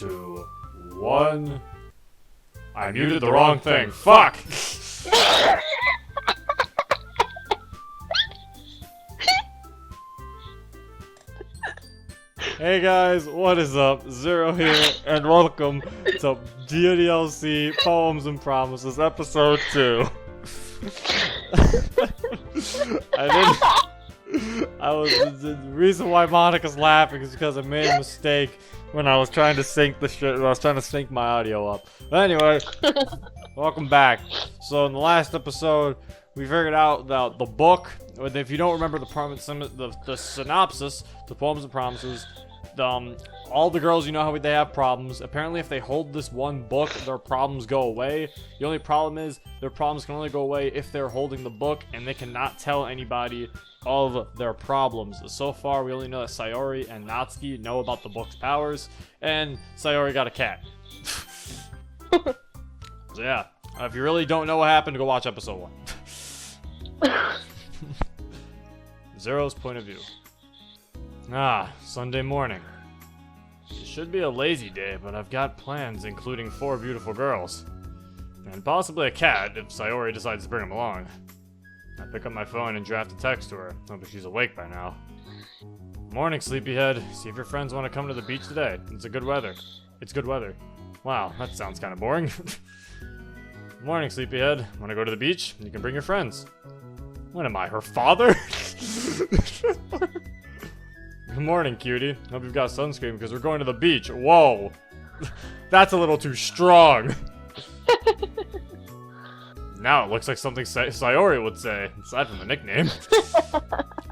2, 1. I muted the wrong thing. Fuck! Hey guys, what is up? Zero here, and welcome to DDLC Poems and Promises, episode 2. The reason why Monika's laughing is because I made a mistake when I was trying to sync the shit. When I was trying to sync my audio up. But anyway, welcome back. So in the last episode, we figured out that the book. If you don't remember the synopsis, the Poems and Promises. All the girls, you know how they have problems. Apparently, if they hold this one book, their problems go away. The only problem is their problems can only go away if they're holding the book, and they cannot tell anybody of their problems. So far, we only know that Sayori and Natsuki know about the book's powers, and Sayori got a cat. So yeah, if you really don't know what happened, go watch episode 1. Zero's point of view. Sunday morning. It should be a lazy day, but I've got plans including 4 beautiful girls. And possibly a cat if Sayori decides to bring him along. I pick up my phone and draft a text to her, hoping she's awake by now. Morning, sleepyhead. See if your friends want to come to the beach today. It's good weather. Wow, that sounds kind of boring. Morning, sleepyhead. Want to go to the beach? You can bring your friends. What am I, her father? Good morning, cutie. Hope you've got sunscreen because we're going to the beach. Whoa. That's a little too strong. Now it looks like something Sayori would say, aside from the nickname.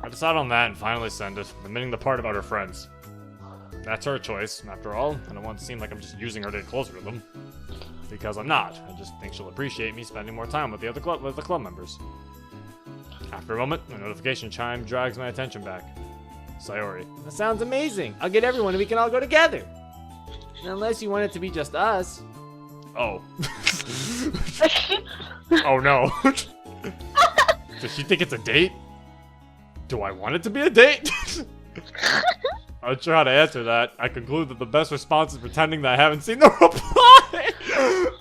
I decide on that and finally send it, omitting the part about her friends. That's her choice, after all. I don't want to seem like I'm just using her to get closer to them. Because I'm not. I just think she'll appreciate me spending more time with the club members. After a moment, a notification chime drags my attention back. Sayori. That sounds amazing. I'll get everyone and we can all go together. Unless you want it to be just us. Oh. Oh no. Does she think it's a date? Do I want it to be a date? I'm not sure how to answer that. I conclude that the best response is pretending that I haven't seen the reply.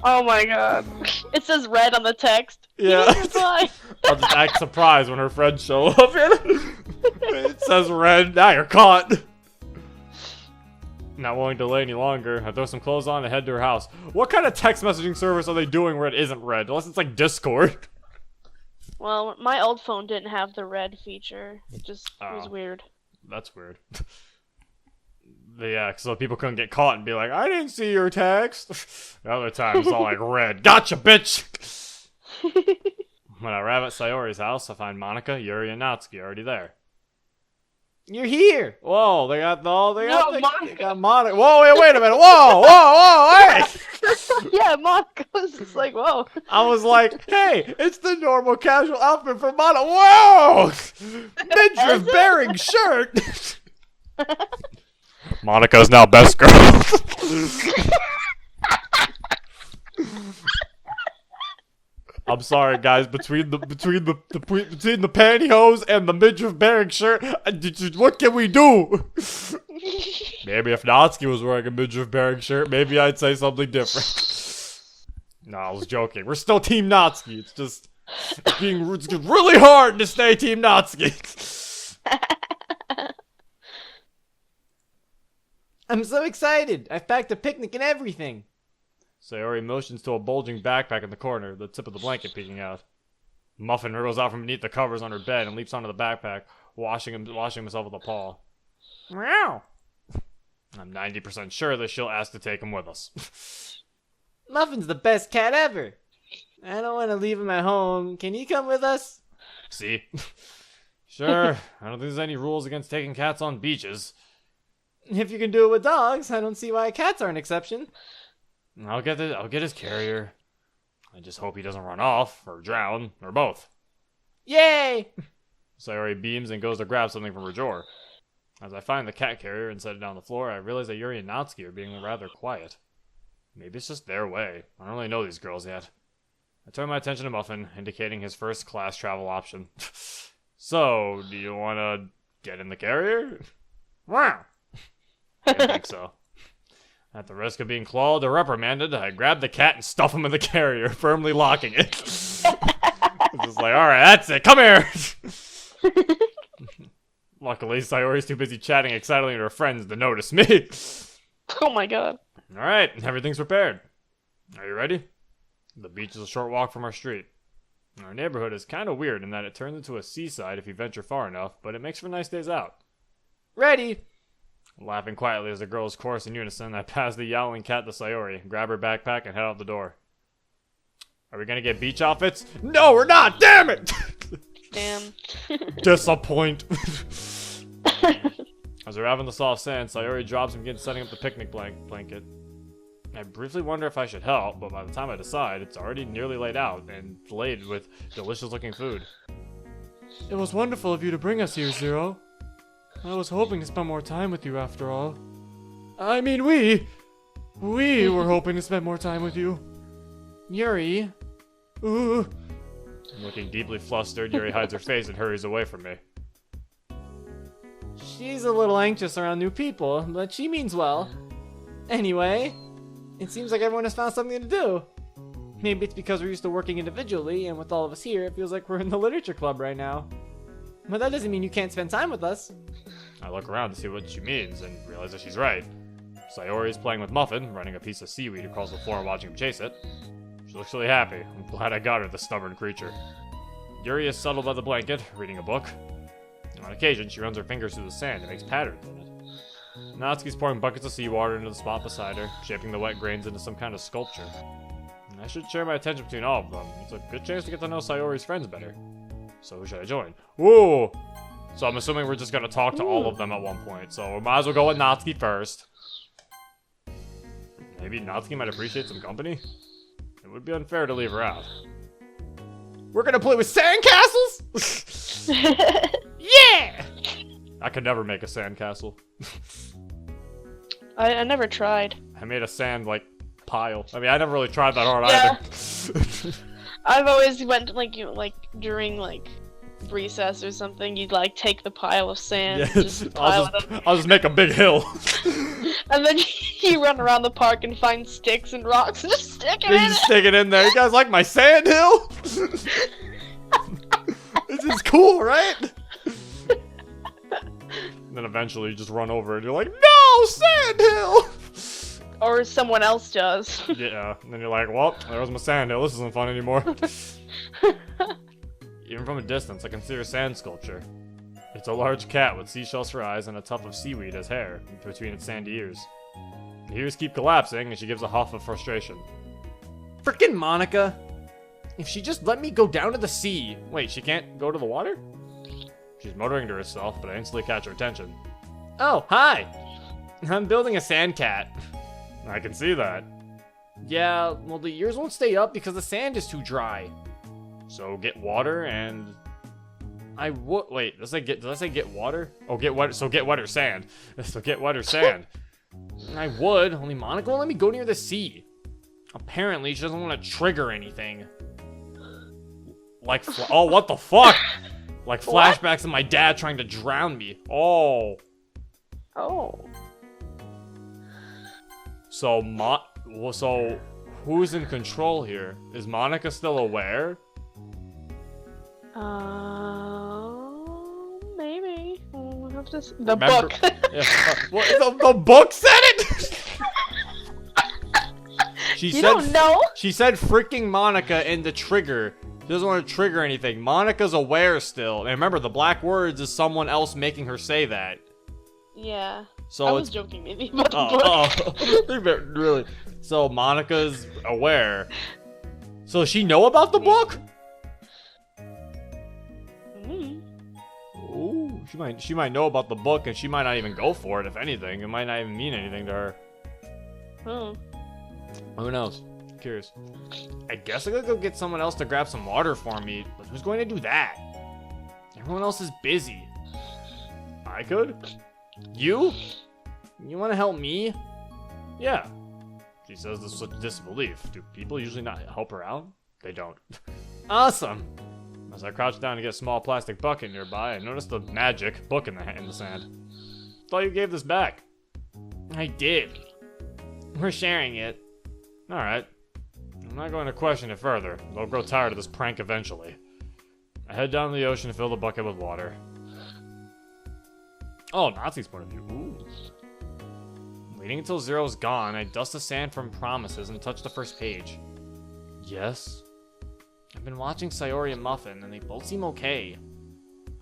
Oh my god. It says red on the text. Yeah. I'll just act surprised when her friends show up. It says red. Now you're caught. Not willing to delay any longer, I throw some clothes on and head to her house. What kind of text messaging service are they doing where it isn't red? Unless it's like Discord. Well, my old phone didn't have the red feature. It just was weird. That's weird. Yeah, so people couldn't get caught and be like, I didn't see your text. The other time it's all like red. Gotcha, bitch! When I arrive at Sayori's house, I find Monika, Yuri, and Natsuki already there. You're here! Whoa, they got Monika. Whoa, wait a minute. Whoa, hey! Yeah, Monika was just like, whoa. I was like, hey, it's the normal casual outfit for Monika. Whoa! Midriff bearing shirt! Monika's now best girl. I'm sorry, guys. Between the pantyhose and the midriff bearing shirt, what can we do? Maybe if Natsuki was wearing a midriff bearing shirt, maybe I'd say something different. No, I was joking. We're still Team Natsuki. It's really hard to stay Team Natsuki. I'm so excited. I've packed a picnic and everything. Sayori motions to a bulging backpack in the corner, the tip of the blanket peeking out. Muffin wriggles out from beneath the covers on her bed and leaps onto the backpack, washing himself with a paw. Meow! I'm 90% sure that she'll ask to take him with us. Muffin's the best cat ever! I don't want to leave him at home. Can he come with us? See? Sure, I don't think there's any rules against taking cats on beaches. If you can do it with dogs, I don't see why cats are an exception. I'll get his carrier. I just hope he doesn't run off, or drown, or both. Yay! Sayori beams and goes to grab something from her drawer. As I find the cat carrier and set it down on the floor, I realize that Yuri and Natsuki are being rather quiet. Maybe it's just their way. I don't really know these girls yet. I turn my attention to Muffin, indicating his first class travel option. So, do you want to get in the carrier? Wow! I didn't think so. At the risk of being clawed or reprimanded, I grab the cat and stuff him in the carrier, firmly locking it. It's just like, alright, that's it, come here! Luckily, Sayori's too busy chatting excitedly with her friends to notice me. Oh my god. Alright, everything's prepared. Are you ready? The beach is a short walk from our street. Our neighborhood is kind of weird in that it turns into a seaside if you venture far enough, but it makes for nice days out. Ready! Laughing quietly as the girls chorus in unison, I pass the yowling cat to Sayori, grab her backpack, and head out the door. Are we gonna get beach outfits? No, we're not! Damn it! Damn. Disappoint. As we're out in the soft sand, Sayori drops and begins setting up the picnic blanket. I briefly wonder if I should help, but by the time I decide, it's already nearly laid out and laid with delicious-looking food. It was wonderful of you to bring us here, Zero. I was hoping to spend more time with you after all. I mean, we were hoping to spend more time with you. Yuri. Ooh. Looking deeply flustered, Yuri hides her face and hurries away from me. She's a little anxious around new people, but she means well. Anyway, it seems like everyone has found something to do. Maybe it's because we're used to working individually, and with all of us here, it feels like we're in the literature club right now. But that doesn't mean you can't spend time with us. I look around to see what she means and realize that she's right. Sayori is playing with Muffin, running a piece of seaweed across the floor and watching him chase it. She looks really happy. I'm glad I got her, the stubborn creature. Yuri is settled by the blanket, reading a book. On occasion, she runs her fingers through the sand and makes patterns in it. Natsuki's pouring buckets of seawater into the spot beside her, shaping the wet grains into some kind of sculpture. And I should share my attention between all of them. It's a good chance to get to know Sayori's friends better. So who should I join? Whoa! So I'm assuming we're just gonna talk to all of them at one point. So we might as well go with Natsuki first. Maybe Natsuki might appreciate some company? It would be unfair to leave her out. We're gonna play with sandcastles? Yeah! I could never make a sandcastle. I never tried. I made a sand, like, pile. I mean, I never really tried that hard either. I've always went, during, recess or something, you'd, take the pile of sand and just pile it up. I'll just make a big hill. And then you run around the park and find sticks and rocks and just stick it in. Just stick it in there. You guys like my sand hill? This is cool, right? And then eventually you just run over and you're like, no, sand hill! Or someone else does. Yeah, and then you're like, well, there was my sand hill. This isn't fun anymore. Even from a distance, I can see her sand sculpture. It's a large cat with seashells for eyes and a tuft of seaweed as hair between its sandy ears. The ears keep collapsing, and she gives a huff of frustration. Frickin' Monika! If she just let me go down to the sea. Wait, she can't go to the water? She's muttering to herself, but I instantly catch her attention. Oh, hi! I'm building a sand cat. I can see that. Yeah, well, the ears won't stay up because the sand is too dry. So get water and... Wait, did I say get water? Oh, get wet, so get wetter sand. So get wetter sand. I would, only Monika won't let me go near the sea. Apparently, she doesn't want to trigger anything. Oh, what the fuck? Like flashbacks of my dad trying to drown me. Oh. Oh. So, who's in control here? Is Monika still aware? Maybe. We'll have to Remember, book. Yeah, the book said it? You don't know? She said freaking Monika in the trigger. She doesn't want to trigger anything. Monika's aware still. And remember, the black words is someone else making her say that. Yeah. So I was joking maybe about the book. Really? So Monika's aware. So does she know about the book? Ooh, she might know about the book, and she might not even go for it. If anything, it might not even mean anything to her. Who knows? I'm curious. I guess I gotta go get someone else to grab some water for me. But who's going to do that? Everyone else is busy. I could. You? You want to help me? Yeah. She says this with disbelief. Do people usually not help her out? They don't. Awesome. As I crouch down to get a small plastic bucket nearby, I noticed the magic book in the sand. Thought you gave this back. I did. We're sharing it. Alright. I'm not going to question it further. They'll grow tired of this prank eventually. I head down to the ocean to fill the bucket with water. Oh, Natsuki's point of view. Ooh. Waiting until Zero's gone, I dust the sand from promises and touch the first page. Yes? I've been watching Sayori and Muffin, and they both seem okay.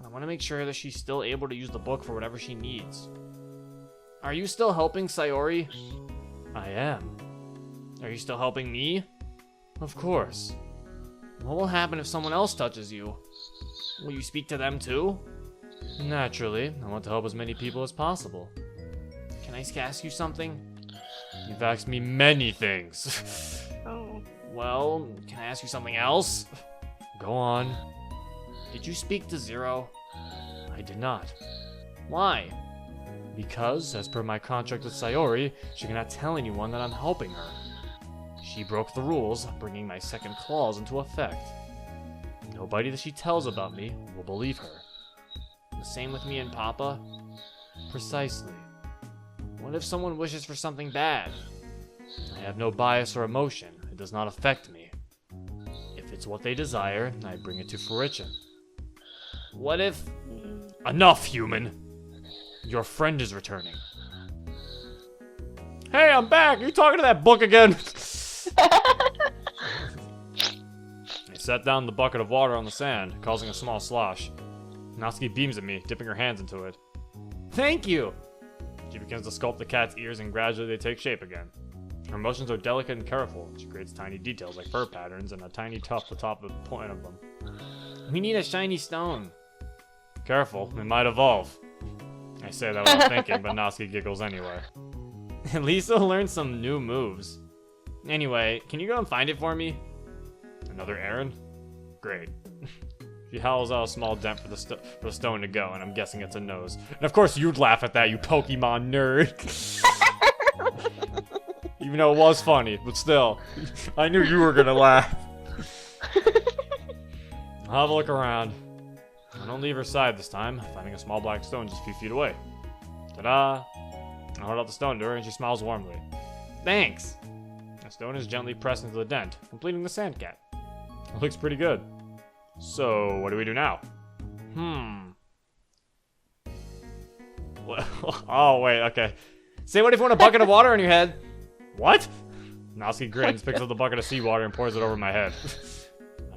I want to make sure that she's still able to use the book for whatever she needs. Are you still helping Sayori? I am. Are you still helping me? Of course. What will happen if someone else touches you? Will you speak to them too? Naturally, I want to help as many people as possible. Can I ask you something? You've asked me many things. Oh. Well, can I ask you something else? Go on. Did you speak to Zero? I did not. Why? Because, as per my contract with Sayori, she cannot tell anyone that I'm helping her. She broke the rules, bringing my second clause into effect. Nobody that she tells about me will believe her. The same with me and Papa? Precisely. What if someone wishes for something bad? I have no bias or emotion. It does not affect me. If it's what they desire, I bring it to fruition. What if... Enough, human! Your friend is returning. Hey, I'm back! Are you talking to that book again? I set down the bucket of water on the sand, causing a small slosh. Natsuki beams at me, dipping her hands into it. Thank you! She begins to sculpt the cat's ears and gradually they take shape again. Her motions are delicate and careful. She creates tiny details like fur patterns and a tiny tuft atop the point of them. We need a shiny stone. Careful, it might evolve. I say that without thinking, but Natsuki giggles anyway. At least I'll learn some new moves. Anyway, can you go and find it for me? Another errand? Great. She howls out a small dent for the stone to go, and I'm guessing it's a nose. And of course you'd laugh at that, you Pokemon nerd. Even though it was funny, but still. I knew you were gonna laugh. I'll have a look around. I don't leave her side this time, finding a small black stone just a few feet away. Ta-da! I hold out the stone to her and she smiles warmly. Thanks! The stone is gently pressed into the dent, completing the sand cat. It looks pretty good. So, what do we do now? Oh, wait, okay. Say what if you want a bucket of water on your head? What? Natsuki grins, picks up the bucket of seawater and pours it over my head.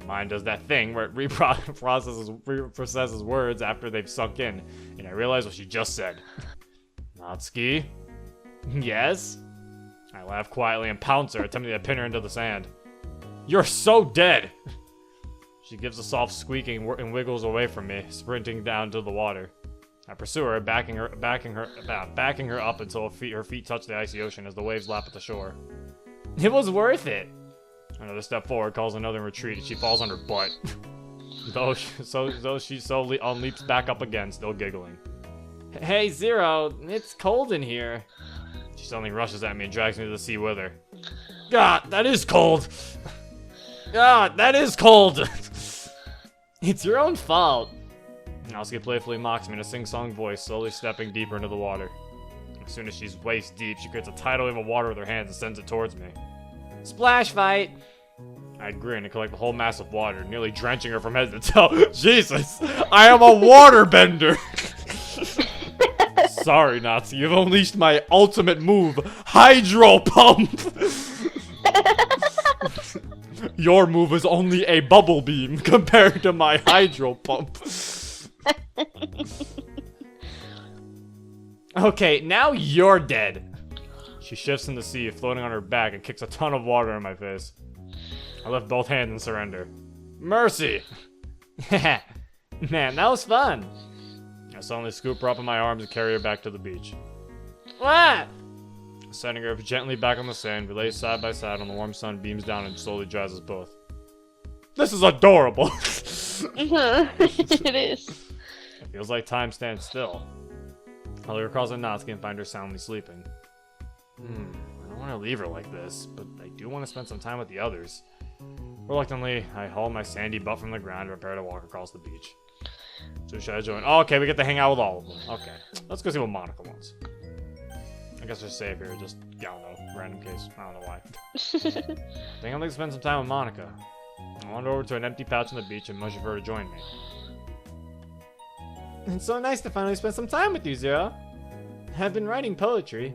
My mind does that thing where it reprocesses words after they've sunk in, and I realize what she just said. Natsuki? Yes? I laugh quietly and pounce her, attempting to pin her into the sand. You're so dead! She gives a soft squeak and wiggles away from me, sprinting down to the water. I pursue her, backing her up until her feet touch the icy ocean as the waves lap at the shore. It was worth it! Another step forward calls another retreat, and she falls on her butt. though she slowly leaps back up again, still giggling. Hey, Zero, it's cold in here. She suddenly rushes at me and drags me to the sea with her. God, that is cold! God, that is cold! It's your own fault. Natsuki playfully mocks me in a sing-song voice, slowly stepping deeper into the water. As soon as she's waist deep, she creates a tidal wave of water with her hands and sends it towards me. Splash fight! I grin and collect the whole mass of water, nearly drenching her from head to toe. Jesus! I am a waterbender! Sorry, Natsuki, you've unleashed my ultimate move, Hydro Pump! Your move is only a bubble beam compared to my Hydro Pump. Okay, now you're dead. She shifts in the sea, floating on her back, and kicks a ton of water in my face. I lift both hands and surrender. Mercy! Man, that was fun. I suddenly scoop her up in my arms and carry her back to the beach. What? Setting her gently back on the sand, we lay side by side on the warm sun beams down and slowly dries us both. This is adorable! It is. It feels like time stands still. I look across at Natsuki and find her soundly sleeping. I don't want to leave her like this, but I do want to spend some time with the others. Reluctantly, I haul my sandy butt from the ground and prepare to walk across the beach. So should I join? Oh, okay, we get to hang out with all of them. Okay, let's go see what Monika wants. I guess they're safe here, just, I don't know, random case. I don't know why. I think I'd like to spend some time with Monika. I wandered over to an empty patch on the beach and motioned for her to join me. It's so nice to finally spend some time with you, Zero. I've been writing poetry.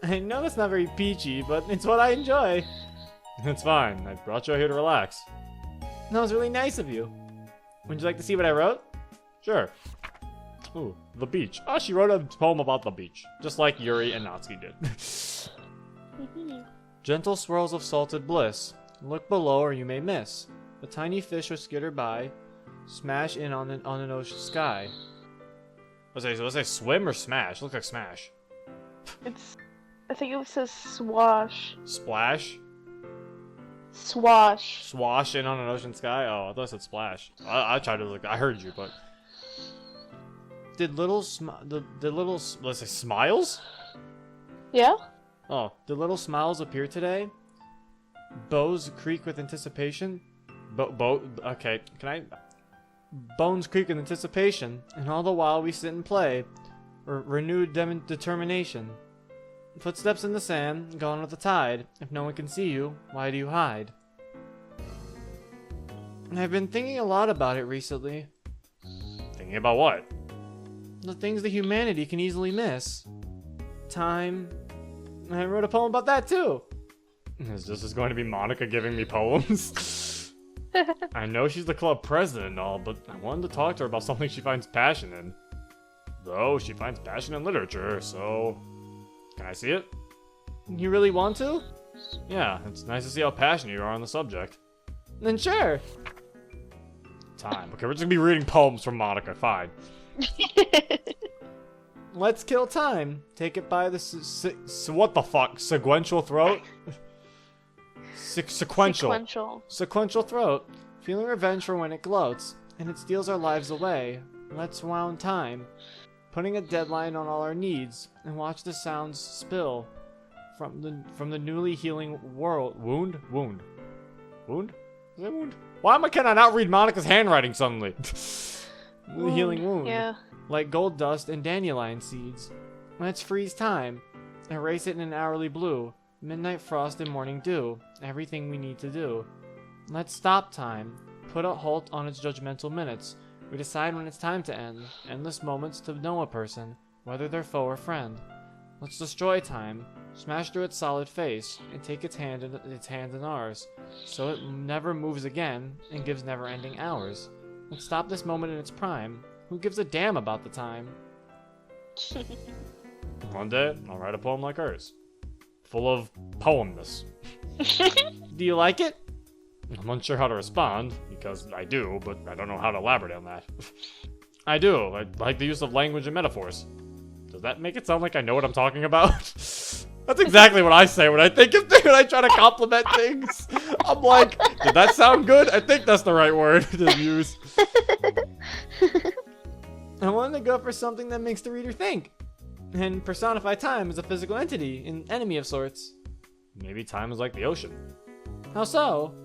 I know that's not very peachy, but it's what I enjoy. It's fine. I brought you out here to relax. That was really nice of you. Would you like to see what I wrote? Sure. Ooh, the beach. Oh, she wrote a poem about the beach. Just like Yuri and Natsuki did. Gentle swirls of salted bliss. Look below or you may miss. The tiny fish will skitter by. Smash in on an ocean sky. Let's say swim or smash? Looks like smash. I think it says swash. Splash? Swash. Swash in on an ocean sky? Oh, I thought it said splash. I tried to look. I heard you, but did little let's say smiles? Yeah? Oh, did little smiles appear today? Bows creak with anticipation. Okay, can I? Bones creak with anticipation, and all the while we sit and play. Renewed determination. Footsteps in the sand, gone with the tide. If no one can see you, why do you hide? I've been thinking a lot about it recently. Thinking about what? The things that humanity can easily miss. Time. I wrote a poem about that too. Is this going to be Monika giving me poems? I know she's the club president and all, but I wanted to talk to her about something she finds passion in. Though she finds passion in literature, so... Can I see it? You really want to? Yeah, it's nice to see how passionate you are on the subject. Then sure. Time. Okay, we're just gonna be reading poems from Monika, fine. Let's kill time. Take it by the what the fuck? Sequential throat? Sequential throat. Feeling revenge for when it gloats, and it steals our lives away. Let's wound time. Putting a deadline on all our needs, and watch the sounds spill from the newly healing world. Wound? Wound? Wound? Is that wound? Why can I not read Monika's handwriting suddenly? The healing wound. Yeah. Like gold dust and dandelion seeds. Let's freeze time. Erase it in an hourly blue. Midnight frost and morning dew. Everything we need to do. Let's stop time. Put a halt on its judgmental minutes. We decide when it's time to end. Endless moments to know a person, whether they're foe or friend. Let's destroy time. Smash through its solid face and take its hand in ours, so it never moves again and gives never-ending hours. Let's stop this moment in its prime. Who gives a damn about the time? One day, I'll write a poem like hers. Full of poemness. Do you like it? I'm unsure how to respond, because I do, but I don't know how to elaborate on that. I do. I like the use of language and metaphors. Does that make it sound like I know what I'm talking about? That's exactly what I say when I think of things, when I try to compliment things. I'm like, did that sound good? I think that's the right word to use. I wanted to go for something that makes the reader think. And personify time as a physical entity, an enemy of sorts. Maybe time is like the ocean. How so?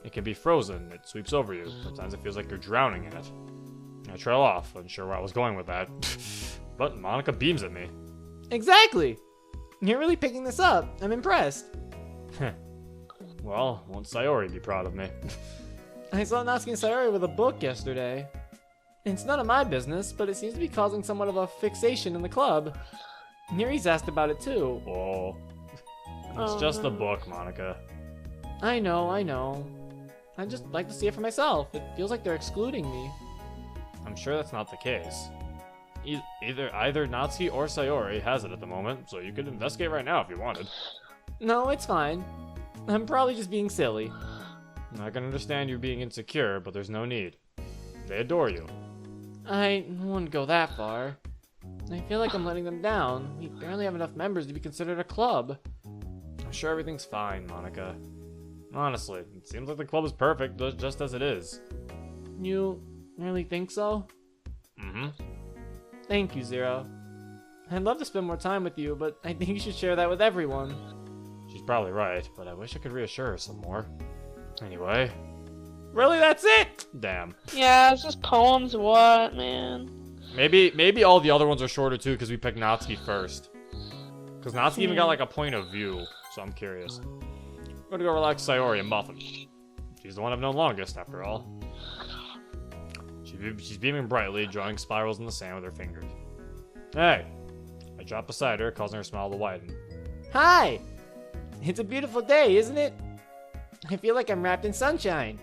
It can be frozen, it sweeps over you. Sometimes it feels like you're drowning in it. I trail off, unsure where I was going with that. But Monika beams at me. Exactly! You're really picking this up. I'm impressed. Well, won't Sayori be proud of me? I saw Natsuki and Sayori with a book yesterday. It's none of my business, but it seems to be causing somewhat of a fixation in the club. Yuri's asked about it too. Oh. It's just a book, Monika. I know. I'd just like to see it for myself. It feels like they're excluding me. I'm sure that's not the case. Either Natsuki or Sayori has it at the moment, so you could investigate right now if you wanted. No, it's fine. I'm probably just being silly. I can understand you being insecure, but there's no need. They adore you. I wouldn't go that far. I feel like I'm letting them down. We barely have enough members to be considered a club. I'm sure everything's fine, Monika. Honestly, it seems like the club is perfect, just as it is. You really think so? Mm-hmm. Thank you, Zero. I'd love to spend more time with you, but I think you should share that with everyone. She's probably right, but I wish I could reassure her some more. Anyway. Really, that's it? Damn. Yeah, it's just poems, what, man? Maybe all the other ones are shorter too, because we picked Natsuki first. Because Natsuki even got like a point of view, so I'm curious. I'm gonna go relax Sayori and Muffin. She's the one I've known longest, after all. She's beaming brightly, drawing spirals in the sand with her fingers. Hey! I drop beside her, causing her smile to widen. Hi! It's a beautiful day, isn't it? I feel like I'm wrapped in sunshine.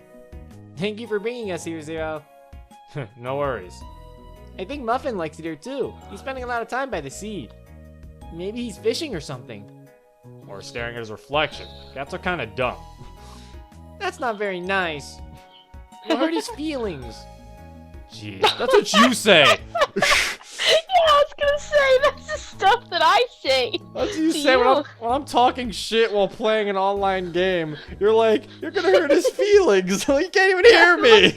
Thank you for bringing us here, Zero. No worries. I think Muffin likes it here too. He's spending a lot of time by the sea. Maybe he's fishing or something. Or staring at his reflection. Cats are kinda dumb. That's not very nice. You'll hurt his feelings. Jeez, that's what you say! Yeah, I was gonna say, that's the stuff that I say. That's what you say when I'm talking shit while playing an online game. You're like, you're gonna hurt his feelings. You can't even hear me.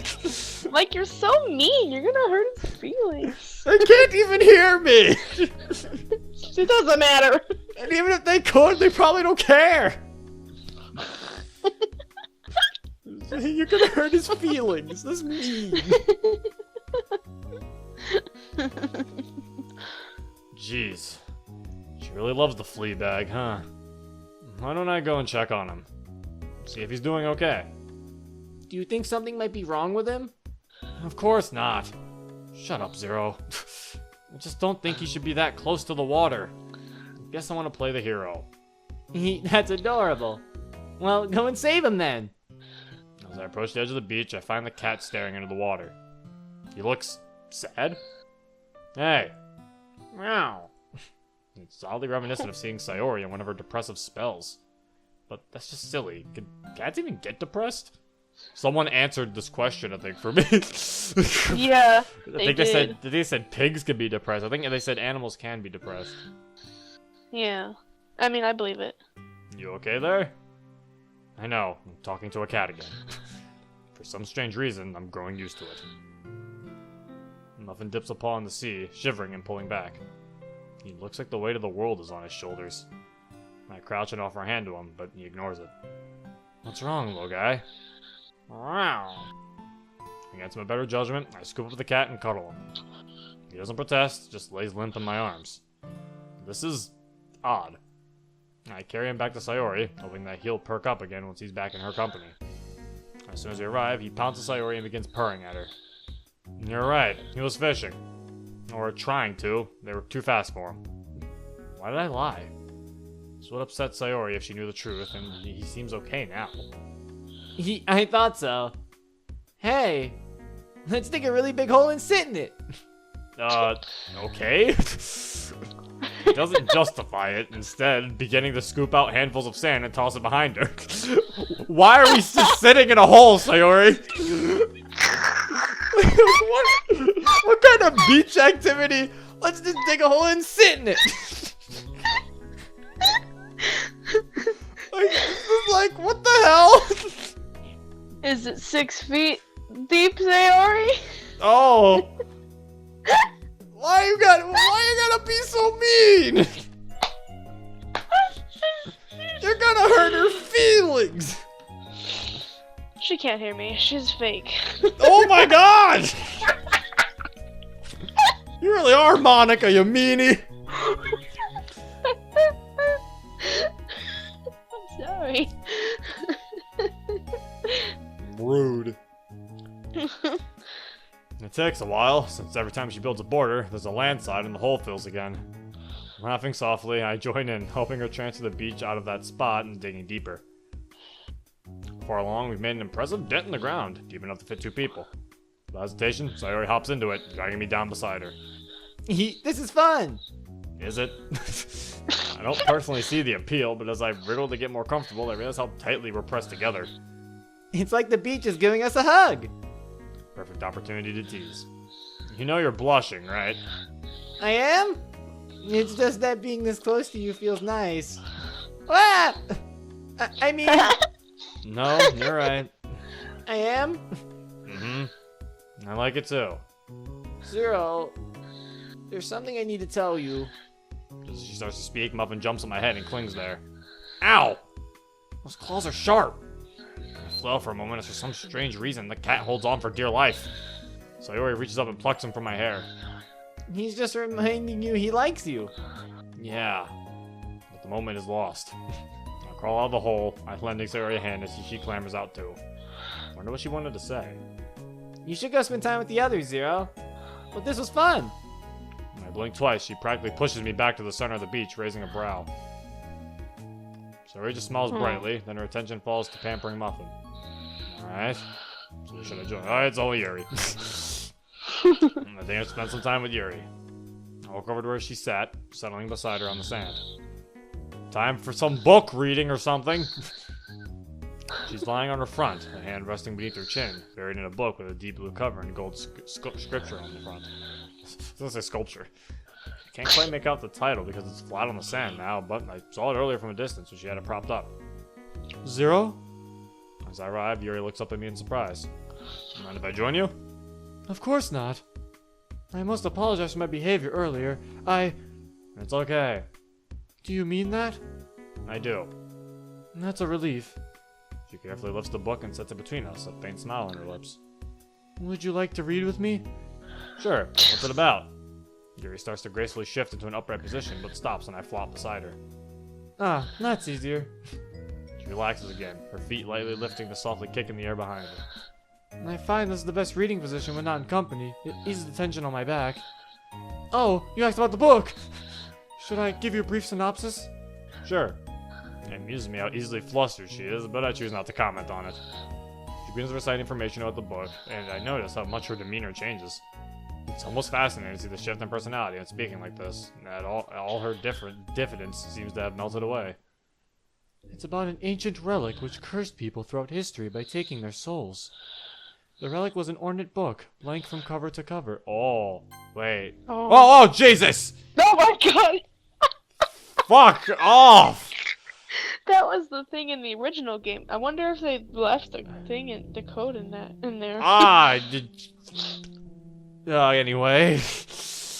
Like, you're so mean. You're gonna hurt his feelings. They can't even hear me. It doesn't matter. And even if they could, they probably don't care. You're gonna hurt his feelings. That's mean. Jeez. She really loves the flea bag, huh? Why don't I go and check on him? See if he's doing okay. Do you think something might be wrong with him? Of course not. Shut up, Zero. I just don't think he should be that close to the water. Guess I want to play the hero. That's adorable. Well, go and save him then. As I approach the edge of the beach, I find the cat staring into the water. He looks sad. Hey. Meow. It's oddly reminiscent of seeing Sayori in one of her depressive spells. But that's just silly. Could cats even get depressed? Someone answered this question, I think, for me. Yeah, I think they said pigs could be depressed. I think they said animals can be depressed. Yeah. I mean, I believe it. You okay there? I know, I'm talking to a cat again. For some strange reason, I'm growing used to it. Muffin dips a paw in the sea, shivering and pulling back. He looks like the weight of the world is on his shoulders. I crouch and offer a hand to him, but he ignores it. What's wrong, little guy? Wow. Against my better judgment, I scoop up the cat and cuddle him. He doesn't protest, just lays limp in my arms. This is odd. I carry him back to Sayori, hoping that he'll perk up again once he's back in her company. As soon as we arrive, he pounces Sayori and begins purring at her. You're right, he was fishing. Or trying to. They were too fast for him. Why did I lie? This would upset Sayori if she knew the truth, and he seems okay now. I thought so. Hey, let's dig a really big hole and sit in it. Okay? It doesn't justify it, instead beginning to scoop out handfuls of sand and toss it behind her. Why are we just sitting in a hole, Sayori? what kind of beach activity? Let's just dig a hole and sit in it. Like, what the hell? Is it 6 feet deep, Sayori? Oh. Why you gotta be so mean? You're gonna hurt her feelings. She can't hear me. She's fake. Oh my god! You really are Monika, you meanie. I'm sorry. Rude. It takes a while, since every time she builds a border, there's a landslide and the hole fills again. Laughing softly, I join in, helping her transfer the beach out of that spot and digging deeper. Before long, we've made an impressive dent in the ground, deep enough to fit 2 people. Without hesitation, Sayori hops into it, dragging me down beside her. This is fun. Is it? I don't personally see the appeal, but as I wriggle to get more comfortable, I realize how tightly we're pressed together. It's like the beach is giving us a hug. Perfect opportunity to tease. You know you're blushing, right? I am? It's just that being this close to you feels nice. Ah! I mean... No, you're right. I am? Mm-hmm. I like it too. Zero, there's something I need to tell you. As she starts to speak, Muffin jumps on my head and clings there. Ow! Those claws are sharp! I flail for a moment as for some strange reason the cat holds on for dear life. Sayori reaches up and plucks him from my hair. He's just reminding you he likes you. Yeah. The moment is lost. I crawl out of the hole, I lending Sayori a hand as she clambers out too. Wonder what she wanted to say. You should go spend time with the others, Zero. But this was fun. When I blink twice, she practically pushes me back to the center of the beach, raising a brow. Sayori just smiles brightly, then her attention falls to pampering Muffin. Alright. So should I join? Alright, it's only Yuri. I think I spent some time with Yuri. I walk over to where she sat, settling beside her on the sand. Time for some book reading or something. She's lying on her front, a hand resting beneath her chin, buried in a book with a deep blue cover and gold scripture on the front. It's gonna say sculpture. I can't quite make out the title because it's flat on the sand now, but I saw it earlier from a distance when she had it propped up. Zero? As I arrive, Yuri looks up at me in surprise. Mind if I join you? Of course not. I must apologize for my behavior earlier. It's okay. Do you mean that? I do. That's a relief. She carefully lifts the book and sets it between us, a faint smile on her lips. Would you like to read with me? Sure. What's it about? Yuri starts to gracefully shift into an upright position, but stops when I flop beside her. Ah, that's easier. She relaxes again, her feet lightly lifting to softly kick in the air behind her. I find this is the best reading position when not in company. It eases the tension on my back. Oh, you asked about the book! Should I give you a brief synopsis? Sure. It amuses me how easily flustered she is, but I choose not to comment on it. She begins to recite information about the book, and I notice how much her demeanor changes. It's almost fascinating to see the shift in personality when speaking like this, and all her diffidence seems to have melted away. It's about an ancient relic which cursed people throughout history by taking their souls. The relic was an ornate book, blank from cover to cover. Oh, wait. Oh, Jesus! oh my god! Fuck off! That was the thing in the original game. I wonder if they left the thing in the code in there. Anyway.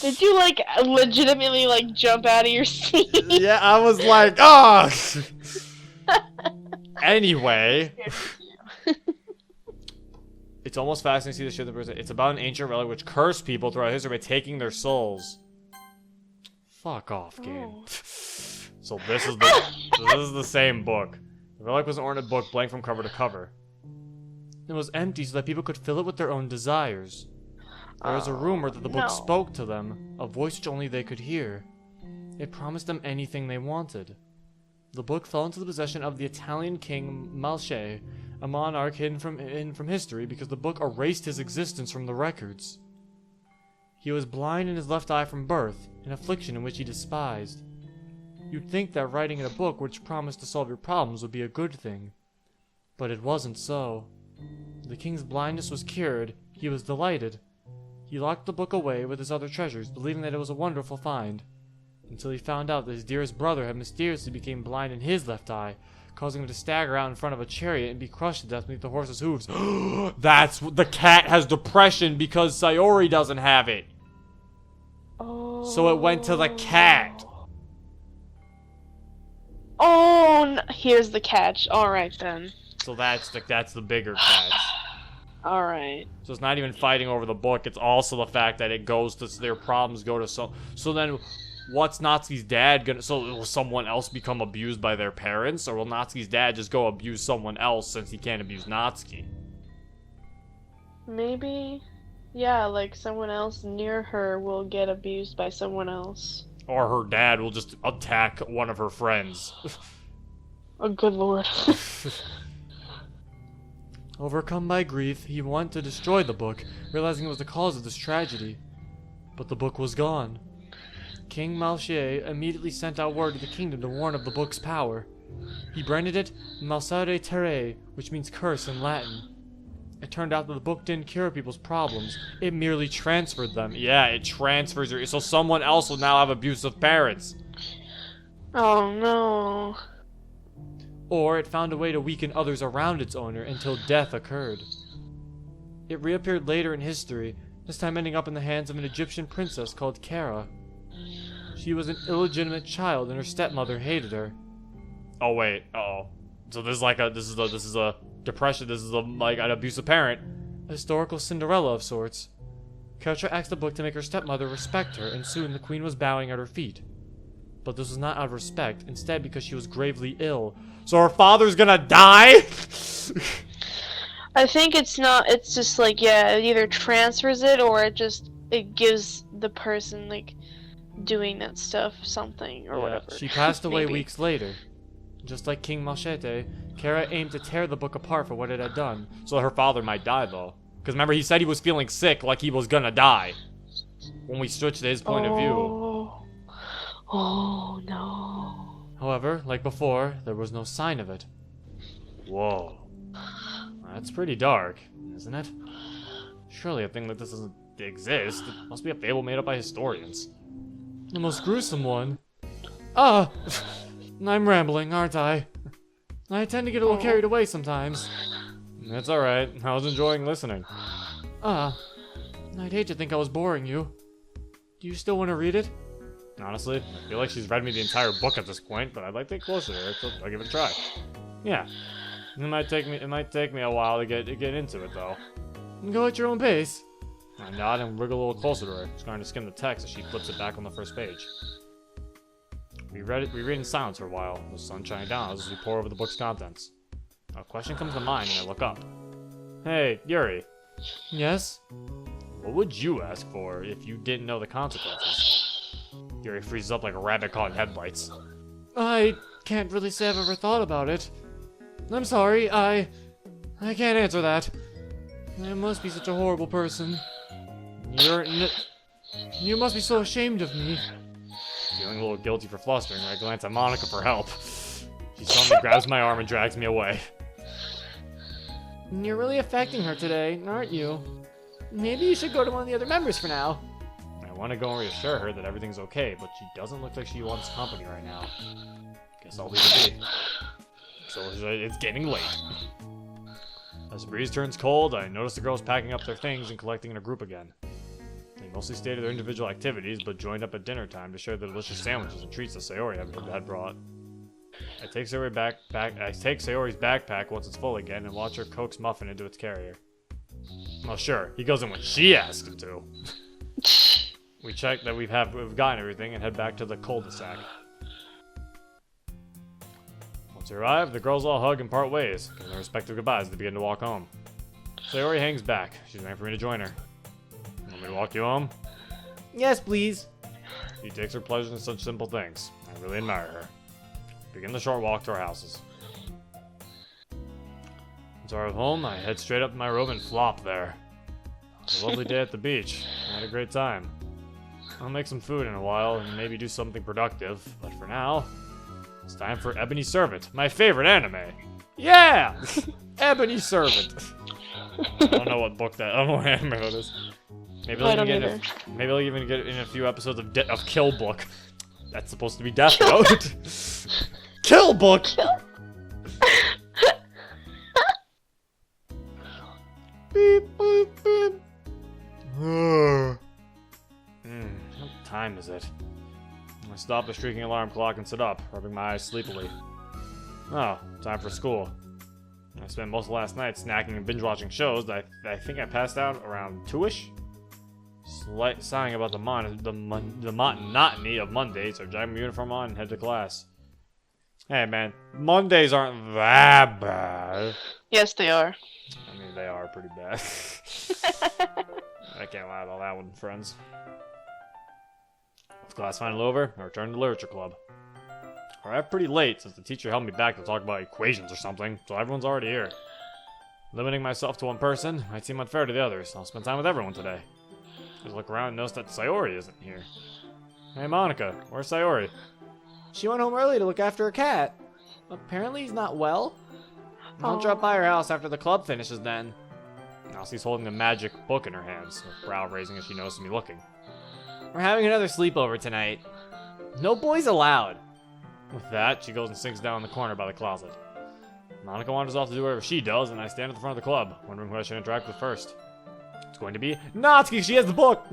Did you like legitimately like jump out of your seat? Yeah, I was like, Anyway. It's almost fascinating to see the shit in person. It's about an ancient relic which cursed people throughout history by taking their souls. Fuck off, game. So this is the same book. The relic was an ornate book, blank from cover to cover. It was empty so that people could fill it with their own desires. There was a rumor that the book spoke to them, a voice which only they could hear. It promised them anything they wanted. The book fell into the possession of the Italian king Malche, a monarch hidden from history because the book erased his existence from the records. He was blind in his left eye from birth, an affliction in which he despised. You'd think that writing in a book which promised to solve your problems would be a good thing. But it wasn't so. The king's blindness was cured. He was delighted. He locked the book away with his other treasures, believing that it was a wonderful find, until he found out that his dearest brother had mysteriously become blind in his left eye, causing him to stagger out in front of a chariot and be crushed to death beneath the horse's hooves. That's the cat has depression because Sayori doesn't have it. Oh. So it went to the cat. Oh, here's the catch. All right then. So that's the bigger catch. All right. So it's not even fighting over the book. It's also the fact that it goes to their problems go to so then. What's Natsuki's dad gonna... So will someone else become abused by their parents? Or will Natsuki's dad just go abuse someone else since he can't abuse Natsuki? Maybe... Yeah, like someone else near her will get abused by someone else. Or her dad will just attack one of her friends. Oh, good lord. Overcome by grief, he wanted to destroy the book, realizing it was the cause of this tragedy. But the book was gone. King Malche immediately sent out word to the kingdom to warn of the book's power. He branded it Malsare Terre, which means curse in Latin. It turned out that the book didn't cure people's problems, it merely transferred them. Yeah, it transfers your... So someone else will now have abusive parents. Oh no. Or it found a way to weaken others around its owner until death occurred. It reappeared later in history, this time ending up in the hands of an Egyptian princess called Kara. She was an illegitimate child and her stepmother hated her. Oh wait, So this is a depression, this is like an abusive parent. A historical Cinderella of sorts. Kara asked the book to make her stepmother respect her, and soon the queen was bowing at her feet. But this was not out of respect, instead because she was gravely ill. So her father's gonna die? I think it's not. It's just like, yeah, it either transfers it or it gives the person like doing that stuff something or whatever. She passed away Maybe. weeks later. Just like King Machete, Kara aimed to tear the book apart for what it had done. So her father might die though. Because remember, he said he was feeling sick, like he was gonna die. When we switched to his point of view. Oh no. However, like before, there was no sign of it. Whoa. That's pretty dark, isn't it? Surely a thing like this doesn't exist. It must be a fable made up by historians. The most gruesome one. Ah! I'm rambling, aren't I? I tend to get a little carried away sometimes. That's alright. I was enjoying listening. Ah. I'd hate to think I was boring you. Do you still want to read it? Honestly, I feel like she's read me the entire book at this point, but I'd like to get closer to her, so I'll give it a try. Yeah. It might take me a while to get into it though. Go at your own pace. I nod and wriggle a little closer to her, trying to skim the text as she flips it back on the first page. We read in silence for a while, the sun shining down as we pore over the book's contents. A question comes to mind and I look up. Hey, Yuri. Yes? What would you ask for if you didn't know the consequences? Yuri freezes up like a rabbit caught in headlights. I can't really say I've ever thought about it. I'm sorry, I can't answer that. I must be such a horrible person. You must be so ashamed of me. Feeling a little guilty for flustering, I glance at Monika for help. She suddenly grabs my arm and drags me away. You're really affecting her today, aren't you? Maybe you should go to one of the other members for now. I want to go and reassure her that everything's okay, but she doesn't look like she wants company right now. Guess I'll leave it be. So it's getting late. As the breeze turns cold, I notice the girls packing up their things and collecting in a group again. They mostly stayed at their individual activities, but joined up at dinner time to share the delicious sandwiches and treats that Sayori had brought. I take Sayori's backpack once it's full again and watch her coax Muffin into its carrier. Oh sure, he goes in when she asks him to. We check that we've gotten everything and head back to the cul-de-sac. Once we arrive, the girls all hug and part ways, giving their respective goodbyes as they begin to walk home. Sayori hangs back. She's waiting for me to join her. Want me to walk you home? Yes, please. She takes her pleasure in such simple things. I really admire her. Begin the short walk to our houses. Once I arrive home, I head straight up to my room and flop there. It was a lovely day at the beach. I had a great time. I'll make some food in a while and maybe do something productive, but for now, it's time for Ebony Servant, my favorite anime. Yeah! Ebony Servant. I don't know what anime that is. Maybe I'll even get in a few episodes of Kill Book. That's supposed to be Death Note. Kill Book! Beep, boop, beep. What time is it? I stop the shrieking alarm clock and sit up, rubbing my eyes sleepily. Oh, time for school. I spent most of last night snacking and binge-watching shows that I think I passed out around 2-ish? Slight sighing about the monotony of Mondays, so drag my uniform on and head to class. Hey man, Mondays aren't that bad. Yes, they are. I mean, they are pretty bad. I can't lie about that one, friends. With class finally over, I return to Literature Club. I arrived pretty late since the teacher held me back to talk about equations or something, so everyone's already here. Limiting myself to one person might seem unfair to the others, so I'll spend time with everyone today. Just look around and notice that Sayori isn't here. Hey Monika, where's Sayori? She went home early to look after her cat. Apparently he's not well. I'll drop by her house after the club finishes then. Elsie's holding a magic book in her hands, her brow raising as she notices me looking. We're having another sleepover tonight. No boys allowed. With that, she goes and sinks down in the corner by the closet. Monika wanders off to do whatever she does, and I stand at the front of the club, wondering who I should interact with first. It's going to be Natsuki, she has the book!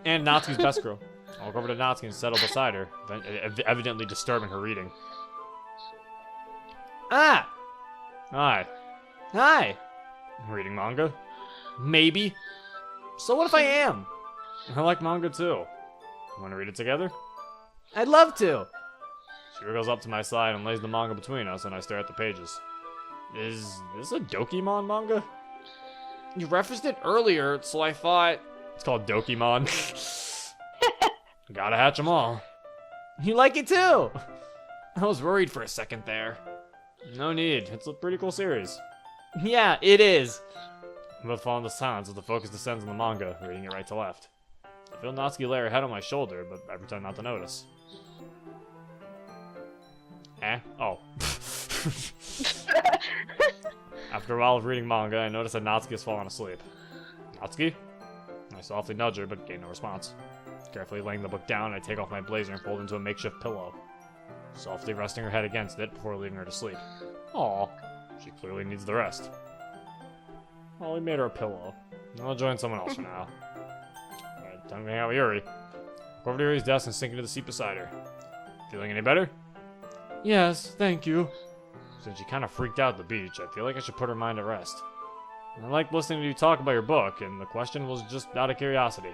And Natsuki's best girl. I'll walk over to Natsuki and settle beside her, evidently disturbing her reading. Ah! Hi. Hi! Reading manga? Maybe. So what if I am? I like manga too. Want to read it together? I'd love to. She wriggles up to my side and lays the manga between us, and I stare at the pages. Is this a Dokimon manga? You referenced it earlier, so I thought... It's called Dokimon. Gotta hatch 'em all. You like it too? I was worried for a second there. No need, it's a pretty cool series. Yeah, it is. I'm about to fall into silence as the focus descends on the manga, reading it right to left. I feel Natsuki lay her head on my shoulder, but I pretend not to notice. Oh. After a while of reading manga, I notice that Natsuki has fallen asleep. Natsuki? I softly nudge her, but gain no response. Carefully laying the book down, I take off my blazer and fold into a makeshift pillow, softly resting her head against it before leaving her to sleep. Aw, she clearly needs the rest. Well, we made her a pillow. I'll join someone else for now. Alright, time to hang out with Yuri. Go over to Yuri's desk and sink into the seat beside her. Feeling any better? Yes, thank you. Since she kind of freaked out at the beach, I feel like I should put her mind at rest. I liked listening to you talk about your book, and the question was just out of curiosity.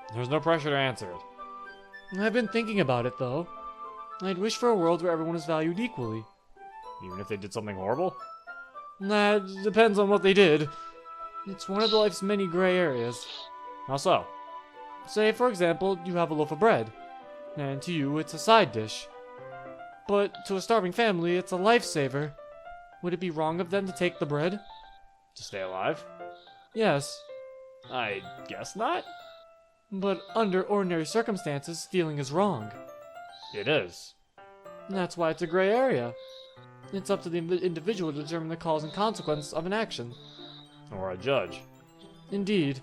There was no pressure to answer it. I've been thinking about it, though. I'd wish for a world where everyone is valued equally. Even if they did something horrible? That depends on what they did. It's one of life's many gray areas. How so? Say, for example, you have a loaf of bread, and to you it's a side dish. But to a starving family, it's a lifesaver. Would it be wrong of them to take the bread? To stay alive? Yes. I guess not. But under ordinary circumstances, stealing is wrong. It is. That's why it's a gray area. It's up to the individual to determine the cause and consequence of an action. Or a judge. Indeed.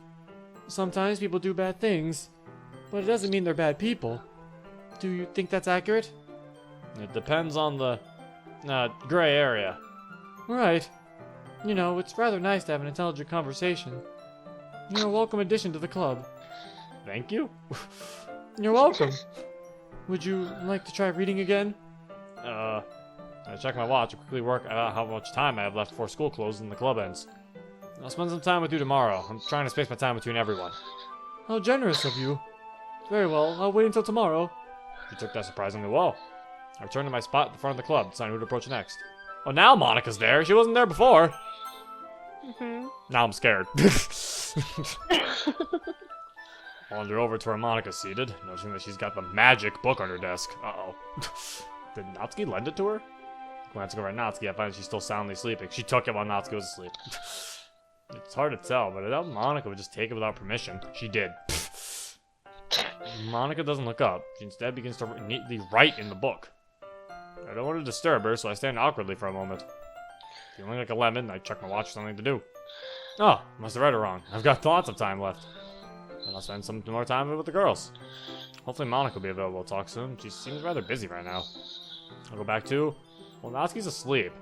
Sometimes people do bad things, but it doesn't mean they're bad people. Do you think that's accurate? It depends on the gray area. Right. You know, it's rather nice to have an intelligent conversation. You're a welcome addition to the club. Thank you. You're welcome. Would you like to try reading again? I check my watch and quickly work out how much time I have left before school closes and the club ends. I'll spend some time with you tomorrow. I'm trying to space my time between everyone. How generous of you. Very well, I'll wait until tomorrow. You took that surprisingly well. I returned to my spot at the front of the club, deciding who to approach next. Oh, now Monika's there. She wasn't there before. Now I'm scared. I wander over to where Monika's seated, noticing that she's got the magic book on her desk. Uh-oh. Did Natsuki lend it to her? Glancing over at Natsuki, I find she's still soundly sleeping. She took it while Natsuki was asleep. It's hard to tell, but I doubt Monika would just take it without permission. She did. Monika doesn't look up. She instead begins to neatly write in the book. I don't want to disturb her, so I stand awkwardly for a moment. Feeling like a lemon, I check my watch for something to do. Oh, must have read it wrong. I've got lots of time left. And I'll spend some more time with the girls. Hopefully Monika will be available to talk soon. She seems rather busy right now. I'll go back to... Well, Natsuki's asleep.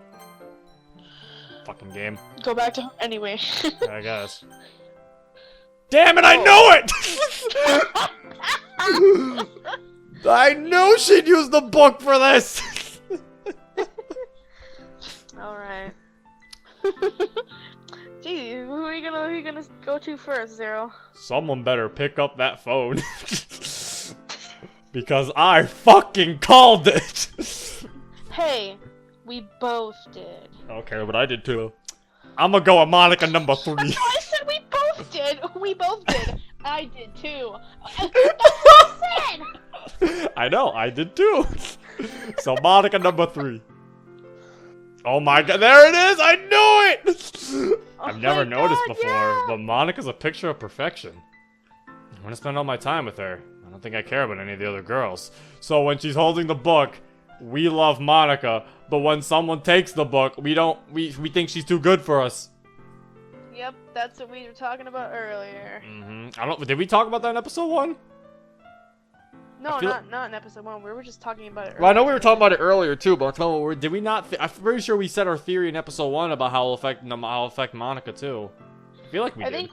Fucking game. Go back to her anyway. I guess. Damn it, I know it! I knew she'd use the book for this! Alright. Gee, who are you gonna go to first, Zero? Someone better pick up that phone. Because I fucking called it! Hey, we both did. Okay, but I did too. I'm gonna go with Monika number 3. I said we both did! We both did! I did too! That's what I said! I know, I did too. So Monika number 3. Oh my god, there it is! I knew it! I've never noticed before, yeah. but Monika's a picture of perfection. I want to spend all my time with her. I don't think I care about any of the other girls. So when she's holding the book, we love Monika, but when someone takes the book, we think she's too good for us. Yep, that's what we were talking about earlier. Did we talk about that in episode 1? No, not in episode 1. We were just talking about it earlier. Well, I know we were talking about it earlier too, but did we not? I'm pretty sure we said our theory in episode 1 about how it'll affect Monika too. I feel like we did. I think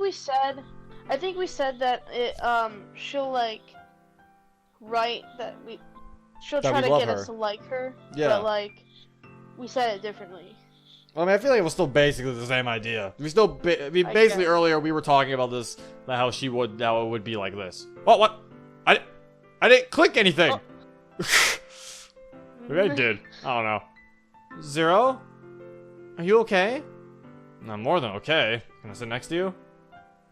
we said that it she'll like write that she'll try to get us to like her. Yeah. But like we said it differently. Well, I mean, I feel like it was still basically the same idea. Basically earlier we were talking about this, how it would be like this. What? I didn't click anything. Maybe I did. I don't know. Zero? Are you okay? I'm more than okay. Can I sit next to you?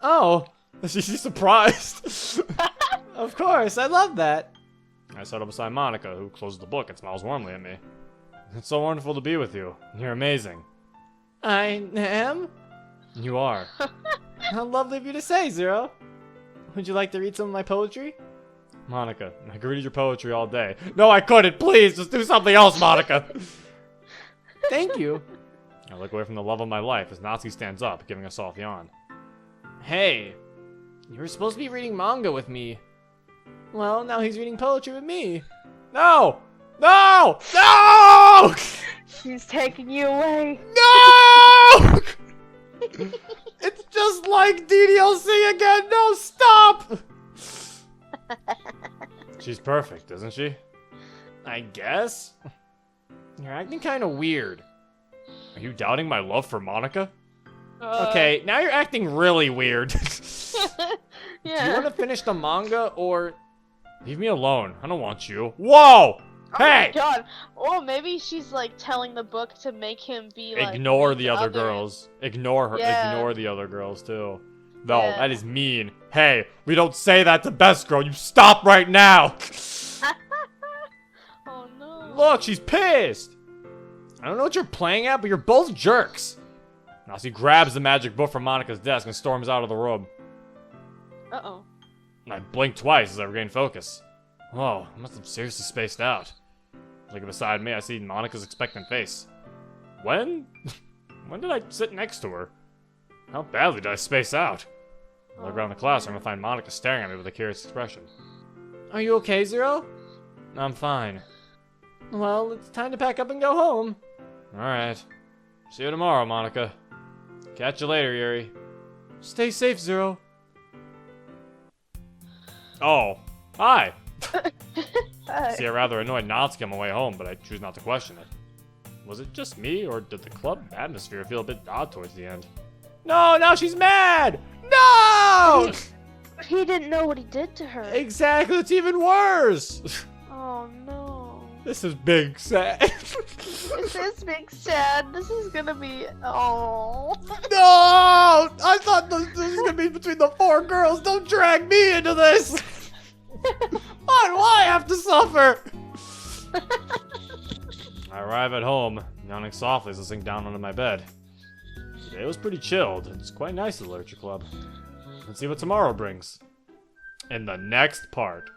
Oh, She's surprised. of course. I love that. I sat up beside Monika, who closes the book and smiles warmly at me. It's so wonderful to be with you. You're amazing. I am? You are. How lovely of you to say, Zero. Would you like to read some of my poetry? Monika, I could read your poetry all day. No, I couldn't. Please, just do something else, Monika. Thank you. I look away from the love of my life as Natsuki stands up, giving a soft yawn. Hey, you were supposed to be reading manga with me. Well, now he's reading poetry with me. No! No! No! She's taking you away. No! It's just like DDLC again. No, stop! She's perfect, isn't she? I guess. You're acting kind of weird. Are you doubting my love for Monika? Okay, now you're acting really weird. Yeah. Do you want to finish the manga or... Leave me alone. I don't want you. Whoa! Oh Hey! my god. Oh, maybe she's like telling the book to make him be like. Ignore with the other girls. Ignore her. Yeah. Ignore the other girls too. No, Yeah. that is mean. Hey, we don't say that to Best Girl. You stop right now. Oh no. Look, she's pissed. I don't know what you're playing at, but you're both jerks. Natsuki grabs the magic book from Monika's desk and storms out of the room. Uh oh. I blink twice as I regain focus. Whoa, I must have seriously spaced out. Looking beside me, I see Monika's expectant face. When? When did I sit next to her? How badly did I space out? I look around the classroom and find Monika staring at me with a curious expression. Are you okay, Zero? I'm fine. Well, it's time to pack up and go home. Alright. See you tomorrow, Monika. Catch you later, Yuri. Stay safe, Zero. Oh, hi. Hi. See, I rather annoyed Natsuki on my way home, but I choose not to question it. Was it just me, or did the club atmosphere feel a bit odd towards the end? No, now she's mad! No! He didn't know what he did to her. Exactly, it's even worse! Oh no. This is big sad. This is big sad. This is gonna be. Oh. No! I thought this was gonna be between the four girls. Don't drag me into this! Why do I have to suffer? I arrive at home, yawning softly as I sink down onto my bed. Today was pretty chilled. It's quite nice at the Literature Club. Let's see what tomorrow brings. In the next part.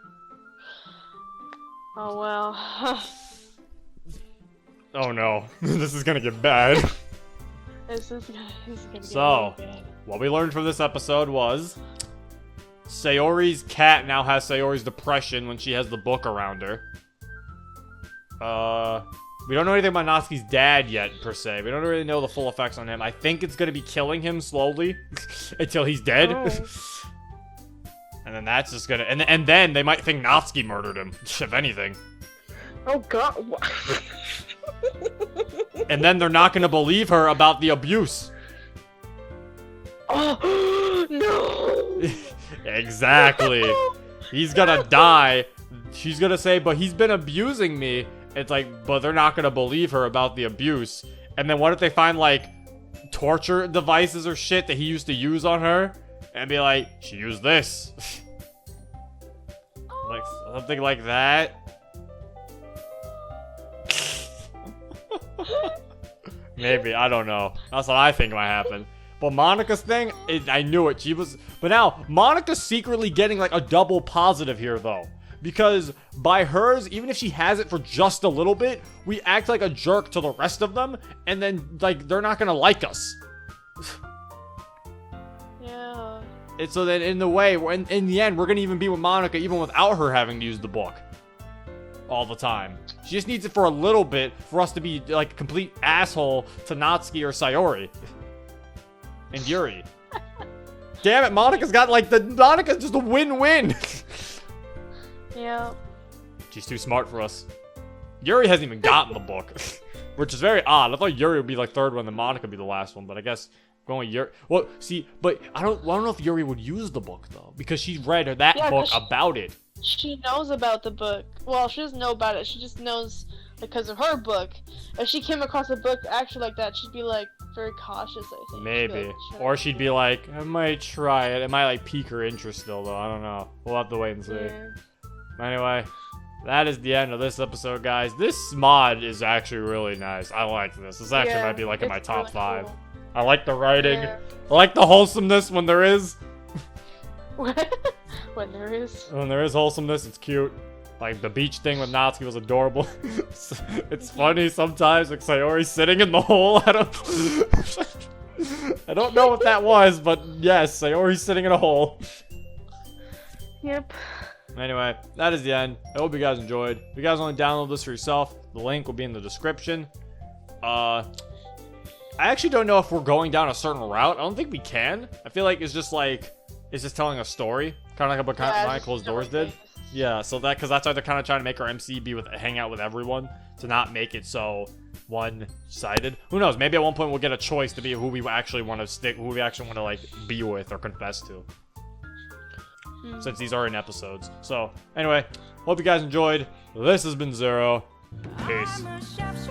Oh well. Oh no, this is gonna get bad. This is gonna get So, really bad. what we learned from this episode was Sayori's cat now has Sayori's depression when she has the book around her. We don't know anything about Natsuki's dad yet, per se. We don't really know the full effects on him. I think it's gonna be killing him slowly until he's dead. Oh. And then that's just gonna... And then they might think Natsuki murdered him, if anything. Oh god. And then they're not gonna believe her about the abuse. Oh no. Exactly. He's gonna die. She's gonna say, but he's been abusing me. It's like, but they're not gonna believe her about the abuse. And then what if they find, like, torture devices or shit that he used to use on her? And be like, she used this. Like, something like that. Maybe, I don't know. That's what I think might happen. But Monika's thing, I knew it. She was... But now, Monika's secretly getting, like, a double positive here, though. Because by hers, even if she has it for just a little bit, we act like a jerk to the rest of them, and then, like, they're not gonna like us. Yeah. And so then, in the way, in the end, we're gonna even be with Monika even without her having to use the book. All the time. She just needs it for a little bit for us to be, like, a complete asshole to Natsuki or Sayori. And Yuri. Damn it, Monika's got, like, Monika's just a win-win. Yeah. She's too smart for us. Yuri hasn't even gotten the book. Which is very odd. I thought Yuri would be, like, third one, then Monika would be the last one, but I guess going with Yuri... Well, see, but I don't know if Yuri would use the book, though, because she read that Yeah, book 'cause about it. She knows about the book. Well, she doesn't know about it. She just knows because of her book. If she came across a book actually like that, she'd be like very cautious, I think. Maybe. Should Or I she'd do be that? like, I might try it. It might like pique her interest still though. I don't know. We'll have to wait and see. Yeah. Anyway, that is the end of this episode, guys. This mod is actually really nice. I like this. This actually Yeah, might be like in my it's top really 5. cool. I like the writing. Yeah. I like the wholesomeness when there is. When there is. When there is wholesomeness, it's cute. Like the beach thing with Natsuki was adorable. It's funny sometimes, like Sayori's sitting in the hole. I don't know what that was, but yes, Sayori's sitting in a hole. Yep. Anyway, that is the end. I hope you guys enjoyed. If you guys want to download this for yourself, the link will be in the description. I actually don't know if we're going down a certain route. I don't think we can. I feel like it's just telling a story, kind of like what Behind Closed Doors did. Yeah, so because that's why they're kind of trying to make our MC be hang out with everyone to not make it so one-sided. Who knows? Maybe at one point we'll get a choice to be who we actually want to like be with or confess to. Since these are in episodes. So anyway, hope you guys enjoyed. This has been Zero. Peace. I'm a chef,